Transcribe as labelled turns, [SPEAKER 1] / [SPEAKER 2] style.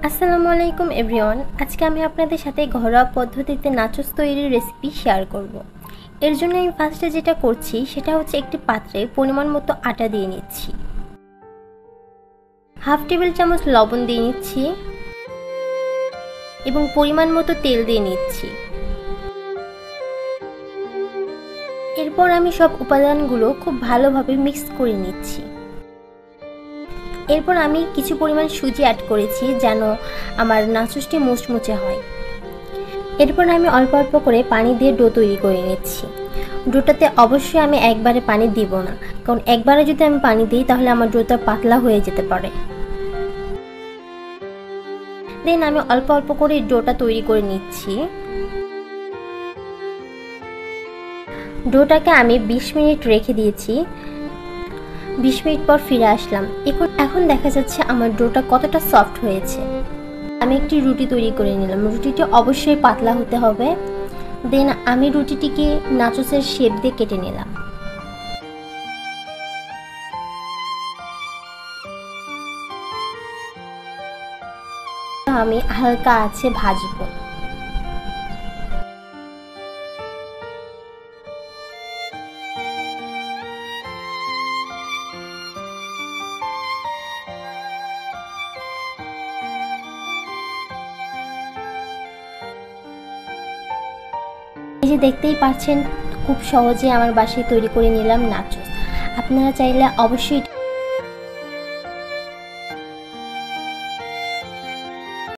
[SPEAKER 1] আসসালামু আলাইকুম এভরিওয়ান। আজকে আমি আপনাদের সাথে ঘরোয়া পদ্ধতিতে নাচোস তৈরির রেসিপি শেয়ার করব। এর জন্য আমি ফার্স্টে যেটা করছি সেটা হচ্ছে একটি পাত্রে পরিমাণ মতো আটা দিয়ে নিচ্ছি, হাফ টেবিল চামচ লবণ দিয়ে নিচ্ছি এবং পরিমাণ মতো তেল দিয়ে নিচ্ছি। এরপর আমি সব উপাদানগুলো খুব ভালোভাবে মিক্স করে নিচ্ছি। এরপর আমি কিছু পরিমাণ সুজি অ্যাড করেছি যেন আমার নাচোসটি মুচমুচে হয়। এরপর আমি অল্প অল্প করে পানি দিয়ে ডো তৈরি করে নিচ্ছি। ডোটাতে অবশ্যই আমি একবারে পানি দিব না, কারণ একবারে যদি আমি পানি দিই তাহলে আমার ডোটা পাতলা হয়ে যেতে পারে। দেন আমি অল্প অল্প করে ডোটা তৈরি করে নিচ্ছি। ডোটাকে আমি 20 মিনিট রেখে দিয়েছি। 20 মিনিট পর ফিরে আসলাম। এখন দেখা যাচ্ছে আমার ডোটা কতটা সফট হয়েছে। আমি একটি রুটি তৈরি করে নিলাম। রুটিটি অবশ্যই পাতলা হতে হবে। দেন আমি রুটিটিকে নাচোসের শেপ দিয়ে কেটে নিলাম। আমি হালকা আছে ভাজবো। এই যে দেখতেই পাচ্ছেন, খুব সহজে আমার বাসায় তৈরি করে নিলাম নাচোস। আপনারা চাইলে অবশ্যই